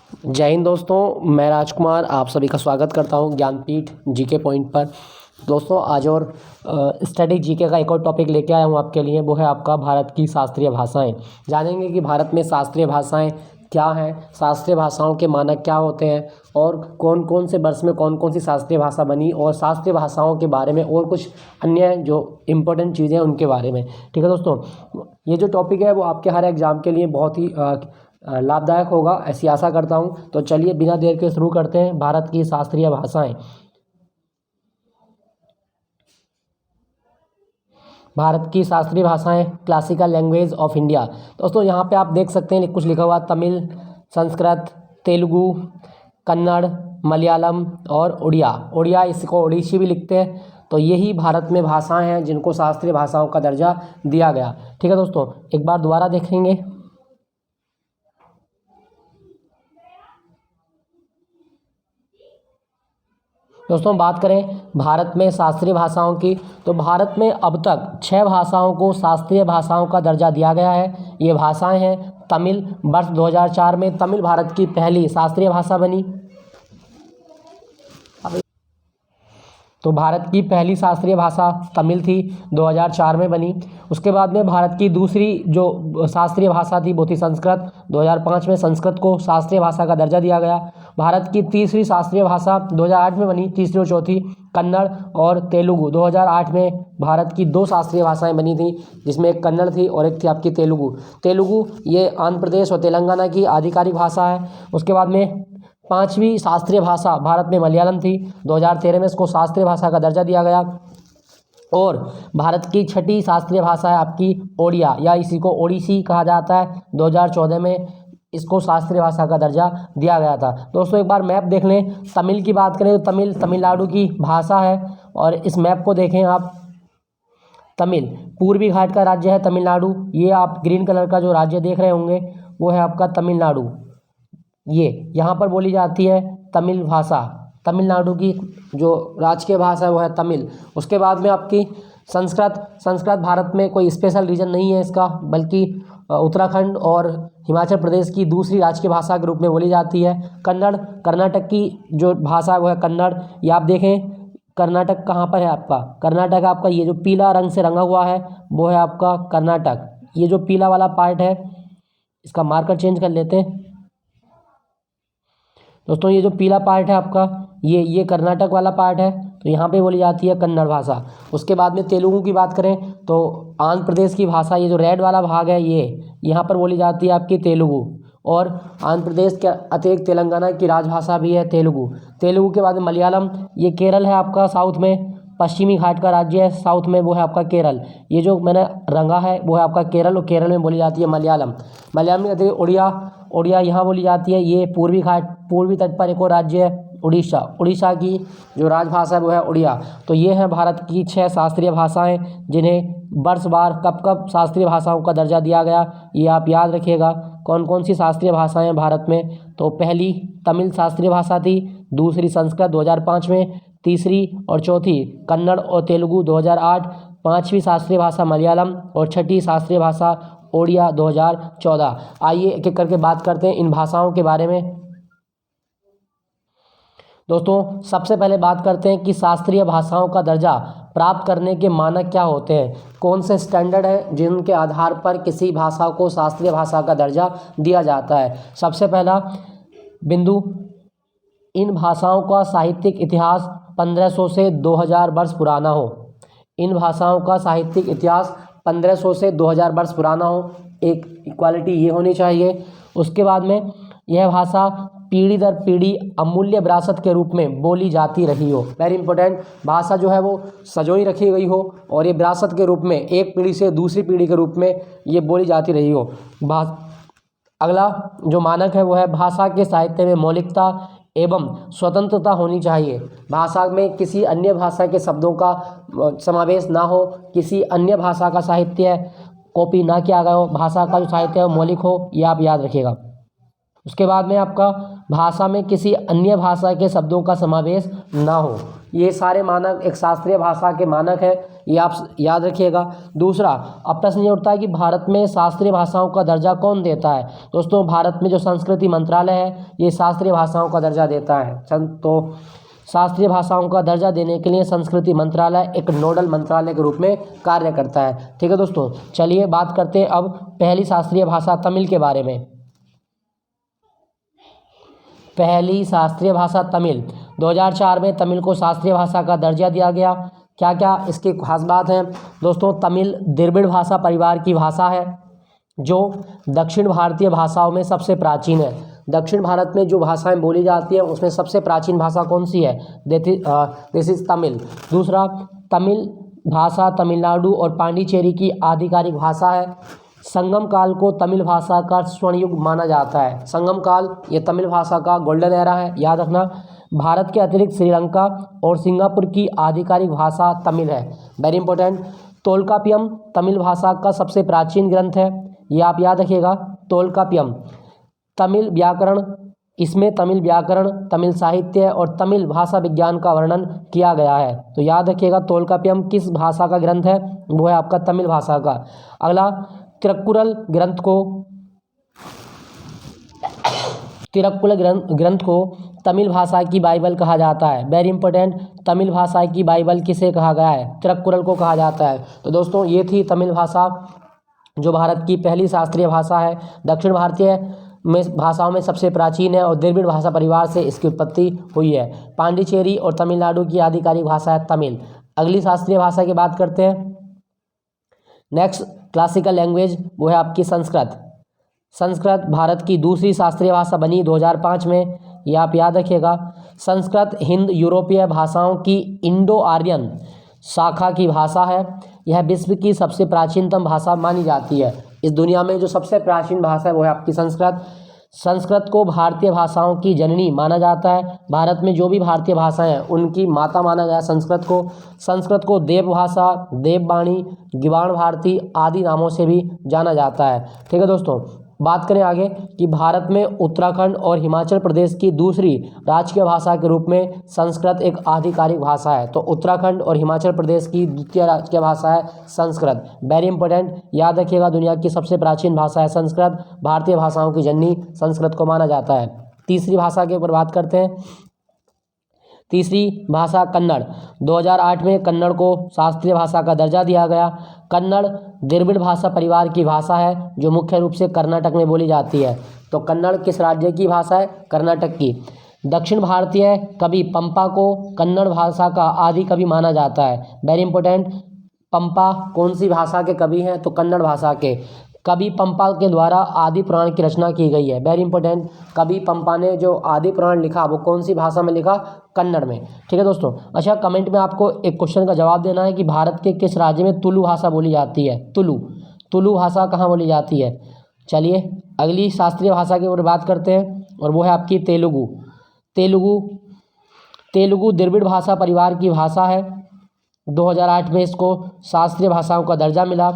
जय हिंद दोस्तों, मैं राजकुमार आप सभी का स्वागत करता हूं ज्ञानपीठ जीके पॉइंट पर। दोस्तों आज और स्टैटिक जीके का एक और टॉपिक लेके आया हूं आपके लिए। वो है आपका भारत की शास्त्रीय भाषाएं। जानेंगे कि भारत में शास्त्रीय भाषाएं क्या हैं, शास्त्रीय भाषाओं के मानक क्या होते हैं और कौन कौन से वर्ष में कौन कौन सी शास्त्रीय भाषा बनी, और शास्त्रीय भाषाओं के बारे में और कुछ अन्य जो इम्पोर्टेंट चीज़ें हैं उनके बारे में। ठीक है दोस्तों, ये जो टॉपिक है वो आपके हर एग्ज़ाम के लिए बहुत ही लाभदायक होगा, ऐसी आशा करता हूँ। तो चलिए बिना देर के शुरू करते हैं। भारत की शास्त्रीय भाषाएं। भारत की शास्त्रीय भाषाएं, क्लासिकल लैंग्वेज ऑफ इंडिया। दोस्तों यहाँ पे आप देख सकते हैं कुछ लिखा हुआ, तमिल, संस्कृत, तेलुगु, कन्नड़, मलयालम और उड़िया। उड़िया इसको ओडिसी भी लिखते हैं। तो यही भारत में भाषाएं हैं जिनको शास्त्रीय भाषाओं का दर्जा दिया गया। ठीक है दोस्तों, एक बार दोबारा देखेंगे। दोस्तों बात करें भारत में शास्त्रीय भाषाओं की, तो भारत में अब तक 6 भाषाओं को शास्त्रीय भाषाओं का दर्जा दिया गया है। ये भाषाएं हैं तमिल। वर्ष 2004 में तमिल भारत की पहली शास्त्रीय भाषा बनी। तो भारत की पहली शास्त्रीय भाषा तमिल थी, 2004 में बनी। उसके बाद में भारत की दूसरी जो शास्त्रीय भाषा थी वो थी संस्कृत। 2005 में संस्कृत को शास्त्रीय भाषा का दर्जा दिया गया। भारत की तीसरी शास्त्रीय भाषा 2008 में बनी, तीसरी और चौथी कन्नड़ और तेलुगु। 2008 में भारत की 2 शास्त्रीय भाषाएं बनी थी, जिसमें एक कन्नड़ थी और एक थी आपकी तेलुगु। तेलुगु ये आंध्र प्रदेश और तेलंगाना की आधिकारिक भाषा है। उसके बाद में 5वीं शास्त्रीय भाषा भारत में मलयालम थी। 2013 में इसको शास्त्रीय भाषा का दर्जा दिया गया। और भारत की 6ठी शास्त्रीय भाषा है आपकी ओडिया, या इसी को ओडिसी कहा जाता है। 2014 में इसको शास्त्रीय भाषा का दर्जा दिया गया था। दोस्तों एक बार मैप देख लें। तमिल की बात करें तो तमिल तमिलनाडु की भाषा है। और इस मैप को देखें आप, तमिल पूर्वी घाट का राज्य है तमिलनाडु। ये आप ग्रीन कलर का जो राज्य देख रहे होंगे वो है आपका तमिलनाडु। ये यहाँ पर बोली जाती है तमिल भाषा। तमिलनाडु की जो राजकीय भाषा है वो है तमिल। उसके बाद में आपकी संस्कृत। संस्कृत भारत में कोई स्पेशल रीजन नहीं है इसका, बल्कि उत्तराखंड और हिमाचल प्रदेश की दूसरी राजकीय भाषा के रूप में बोली जाती है। कन्नड़ कर्नाटक की जो भाषा है वो है कन्नड़। ये आप देखें कर्नाटक कहाँ पर है आपका, कर्नाटक आपका ये जो पीला रंग से रंगा हुआ है वो है आपका कर्नाटक। ये जो पीला वाला पार्ट है, इसका मार्कर चेंज कर लेते हैं। दोस्तों ये जो पीला पार्ट है आपका, ये कर्नाटक वाला पार्ट है। तो यहाँ पे बोली जाती है कन्नड़ भाषा। उसके बाद में तेलुगु की बात करें तो आंध्र प्रदेश की भाषा, ये जो रेड वाला भाग है ये यहाँ पर बोली जाती है आपकी तेलुगु। और आंध्र प्रदेश के अतिरिक्त तेलंगाना की राजभाषा भी है तेलुगु। तेलुगु के बाद में मलयालम। ये केरल है आपका साउथ में, पश्चिमी घाट का राज्य है साउथ में, वो है आपका केरल। ये जो मैंने रंगा है वो है आपका केरल, और केरल में बोली जाती है मलयालम। मलयालम के अतिरिक्त उड़िया। उड़िया यहाँ बोली जाती है। ये पूर्वी घाट पूर्वी तट पर एक और राज्य है उड़ीसा। उड़ीसा की जो राजभाषा है वो है उड़िया। तो ये है भारत की 6 शास्त्रीय भाषाएं जिन्हें वर्षवार कब कब शास्त्रीय भाषाओं का दर्जा दिया गया, ये आप याद रखिएगा। कौन कौन सी शास्त्रीय भाषाएं भारत में, तो पहली तमिल शास्त्रीय भाषा थी, दूसरी संस्कृत 2005 में, तीसरी और चौथी कन्नड़ और तेलुगु 2008, 5वीं शास्त्रीय भाषा मलयालम और 6ठी शास्त्रीय भाषा ओडिया 2014। आइए एक एक करके बात करते हैं इन भाषाओं के बारे में। दोस्तों सबसे पहले बात करते हैं कि शास्त्रीय भाषाओं का दर्जा प्राप्त करने के मानक क्या होते हैं, कौन से स्टैंडर्ड हैं जिनके आधार पर किसी भाषा को शास्त्रीय भाषा का दर्जा दिया जाता है। सबसे पहला बिंदु, इन भाषाओं का साहित्यिक इतिहास 1500 से 2000 वर्ष पुराना हो। इन भाषाओं का साहित्यिक इतिहास 1500 से 2000 वर्ष पुराना हो। एक इक्वालिटी ये होनी चाहिए। उसके बाद में यह भाषा पीढ़ी दर पीढ़ी अमूल्य विरासत के रूप में बोली जाती रही हो। वेरी इंपॉर्टेंट, भाषा जो है वो सजोई रखी गई हो और ये विरासत के रूप में एक पीढ़ी से दूसरी पीढ़ी के रूप में ये बोली जाती रही हो। अगला जो मानक है वो है भाषा के साहित्य में मौलिकता एवं स्वतंत्रता होनी चाहिए। भाषा में किसी अन्य भाषा के शब्दों का समावेश ना हो, किसी अन्य भाषा का साहित्य कॉपी ना किया गया हो, भाषा का जो साहित्य है वो मौलिक हो, ये आप याद रखिएगा। उसके बाद में आपका भाषा में किसी अन्य भाषा के शब्दों का समावेश ना हो, ये सारे मानक एक शास्त्रीय भाषा के मानक है, ये आप याद रखिएगा। दूसरा, अब प्रश्न ये उठता है कि भारत में शास्त्रीय भाषाओं का दर्जा कौन देता है। दोस्तों, भारत में जो संस्कृति मंत्रालय है ये शास्त्रीय भाषाओं का दर्जा देता है। तो शास्त्रीय भाषाओं का दर्जा देने के लिए संस्कृति मंत्रालय एक नोडल मंत्रालय के रूप में कार्य करता है। ठीक है दोस्तों, चलिए बात करते हैं अब पहली शास्त्रीय भाषा तमिल के बारे में। पहली शास्त्रीय भाषा तमिल, 2004 में तमिल को शास्त्रीय भाषा का दर्जा दिया गया। क्या क्या इसकी खास बात है दोस्तों? तमिल द्रविड़ भाषा परिवार की भाषा है जो दक्षिण भारतीय भाषाओं में सबसे प्राचीन है। दक्षिण भारत में जो भाषाएं बोली जाती है उसमें सबसे प्राचीन भाषा कौन सी है? This is Tamil. दूसरा, तमिल भाषा तमिलनाडु और पांडिचेरी की आधिकारिक भाषा है। संगम काल को तमिल भाषा का स्वर्ण युग माना जाता है। संगम काल ये तमिल भाषा का गोल्डन एरा है, याद रखना। भारत के अतिरिक्त श्रीलंका और सिंगापुर की आधिकारिक भाषा तमिल है, वेरी इंपॉर्टेंट। तोल्कापियम तमिल भाषा का सबसे प्राचीन ग्रंथ है, ये आप याद रखिएगा। तोल्कापियम तमिल व्याकरण, इसमें तमिल व्याकरण, तमिल साहित्य और तमिल भाषा विज्ञान का वर्णन किया गया है। तो याद रखिएगा तोल्कापियम किस भाषा का ग्रंथ है? वो है आपका तमिल भाषा का। अगला, तिरुक्कुरल ग्रंथ को तमिल भाषा की बाइबल कहा जाता है, वेरी इंपॉर्टेंट। तमिल भाषा की बाइबल किसे कहा गया है? तिरुक्कुरल को कहा जाता है। तो दोस्तों, ये थी तमिल भाषा जो भारत की पहली शास्त्रीय भाषा है, दक्षिण भारतीय में भाषाओं में सबसे प्राचीन है और द्रविड़ भाषा परिवार से इसकी उत्पत्ति हुई है। पांडिचेरी और तमिलनाडु की आधिकारिक भाषा है तमिल। अगली शास्त्रीय भाषा की बात करते हैं। नेक्स्ट क्लासिकल लैंग्वेज, वो है आपकी संस्कृत। संस्कृत भारत की दूसरी शास्त्रीय भाषा बनी 2005 में, ये आप याद रखिएगा। संस्कृत हिंद यूरोपीय भाषाओं की इंडो आर्यन शाखा की भाषा है। यह विश्व की सबसे प्राचीनतम भाषा मानी जाती है। इस दुनिया में जो सबसे प्राचीन भाषा है वो है आपकी संस्कृत। संस्कृत को भारतीय भाषाओं की जननी माना जाता है। भारत में जो भी भारतीय भाषाएं हैं उनकी माता माना गया संस्कृत को। संस्कृत को देव भाषा, देववाणी, गिवाण भारती आदि नामों से भी जाना जाता है। ठीक है दोस्तों, बात करें आगे कि भारत में उत्तराखंड और हिमाचल प्रदेश की दूसरी राजकीय भाषा के रूप में संस्कृत एक आधिकारिक भाषा है। तो उत्तराखंड और हिमाचल प्रदेश की द्वितीय राजकीय भाषा है संस्कृत, वेरी इंपॉर्टेंट, याद रखिएगा। दुनिया की सबसे प्राचीन भाषा है संस्कृत, भारतीय भाषाओं की जननी संस्कृत को माना जाता है। तीसरी भाषा के ऊपर बात करते हैं। तीसरी भाषा कन्नड़, 2008 में कन्नड़ को शास्त्रीय भाषा का दर्जा दिया गया। कन्नड़ द्रविड़ भाषा परिवार की भाषा है जो मुख्य रूप से कर्नाटक में बोली जाती है। तो कन्नड़ किस राज्य की भाषा है? कर्नाटक की। दक्षिण भारतीय कवि पंपा को कन्नड़ भाषा का आदि कवि माना जाता है, वेरी इंपॉर्टेंट। पंपा कौन सी भाषा के कवि हैं? तो कन्नड़ भाषा के। कवि पंपा के द्वारा आदि पुराण की रचना की गई है, वेरी इंपॉर्टेंट। कवि पंपा ने जो आदि पुराण लिखा वो कौन सी भाषा में लिखा? कन्नड़ में। ठीक है दोस्तों, अच्छा कमेंट में आपको एक क्वेश्चन का जवाब देना है कि भारत के किस राज्य में तुलु भाषा बोली जाती है? तुलु भाषा कहाँ बोली जाती है? चलिए अगली शास्त्रीय भाषा के ऊपर बात करते हैं और वो है आपकी तेलुगु द्रविड़ भाषा परिवार की भाषा है। 2008 में इसको शास्त्रीय भाषाओं का दर्जा मिला।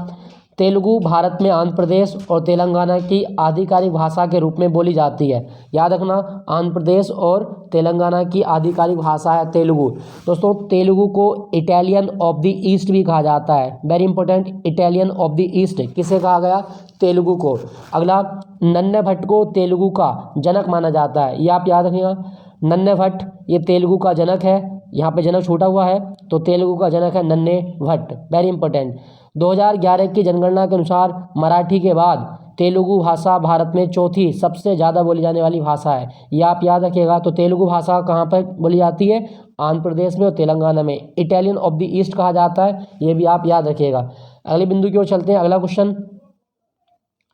तेलुगु भारत में आंध्र प्रदेश और तेलंगाना की आधिकारिक भाषा के रूप में बोली जाती है, याद रखना। आंध्र प्रदेश और तेलंगाना की आधिकारिक भाषा है तेलुगु। दोस्तों, तेलुगु को इटालियन ऑफ द ईस्ट भी कहा जाता है, very important. Italian of the east किसे कहा गया? तेलुगु को। अगला, नन्ने भट्ट को तेलुगु का जनक माना जाता है, ये आप याद रखिएगा। नन्ने भट्ट ये तेलुगु का जनक है, यहाँ पे जनक छूटा हुआ है तो तेलुगु का जनक है नन्ने भट्ट, वेरी इंपॉर्टेंट। 2011 की जनगणना के अनुसार मराठी के बाद तेलुगु भाषा भारत में चौथी सबसे ज़्यादा बोली जाने वाली भाषा है, ये आप याद रखिएगा। तो तेलुगु भाषा कहाँ पर बोली जाती है? आंध्र प्रदेश में और तेलंगाना में। इटालियन ऑफ द ईस्ट कहा जाता है, ये भी आप याद रखिएगा। अगले बिंदु की ओर चलते हैं। अगला क्वेश्चन,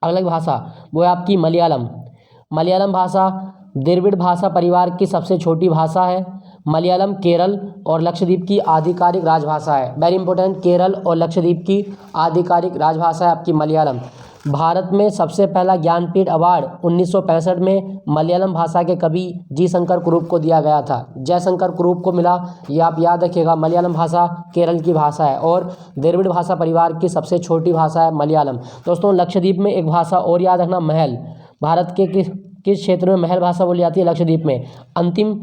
अगली भाषा वो है आपकी मलयालम। मलयालम भाषा द्रविड़ भाषा परिवार की सबसे छोटी भाषा है। मलयालम केरल और लक्षद्वीप की आधिकारिक राजभाषा है, वेरी इंपॉर्टेंट। केरल और लक्षद्वीप की आधिकारिक राजभाषा है आपकी मलयालम। भारत में सबसे पहला ज्ञानपीठ अवार्ड 1965 में मलयालम भाषा के कवि जी शंकर कुरुप को दिया गया था, जयशंकर कुरुप को मिला, ये आप याद रखिएगा। मलयालम भाषा केरल की भाषा है और द्रविड़ भाषा परिवार की सबसे छोटी भाषा है मलयालम। दोस्तों, लक्षद्वीप में एक भाषा और याद रखना, महल। भारत के किस क्षेत्र में महल भाषा बोली जाती है? लक्षद्वीप में। अंतिम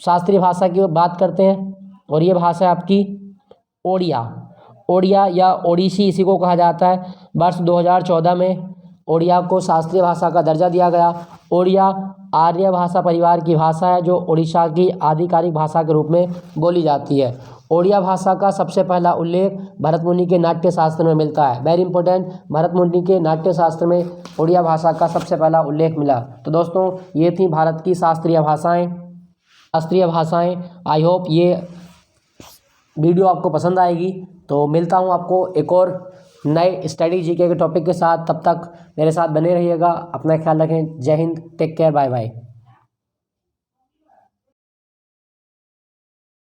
शास्त्रीय भाषा की बात करते हैं और ये भाषा है आपकी ओडिया। ओडिया या ओडिसी इसी को कहा जाता है। वर्ष 2014 में ओडिया को शास्त्रीय भाषा का दर्जा दिया गया। ओडिया आर्य भाषा परिवार की भाषा है जो उड़ीसा की आधिकारिक भाषा के रूप में बोली जाती है। ओडिया भाषा का सबसे पहला उल्लेख भरत मुनि के नाट्य शास्त्र में मिलता है। वेरी इंपॉर्टेंट, भरत मुनि के नाट्य शास्त्र में ओडिया भाषा का सबसे पहला उल्लेख मिला। तो दोस्तों ये थी भारत की शास्त्रीय भाषाएं। आई होप ये वीडियो आपको पसंद आएगी। तो मिलता हूँ आपको एक और नए स्टडी जीके के टॉपिक के साथ। तब तक मेरे साथ बने रहिएगा। अपना ख्याल रखें। जय Hind, take care, bye bye.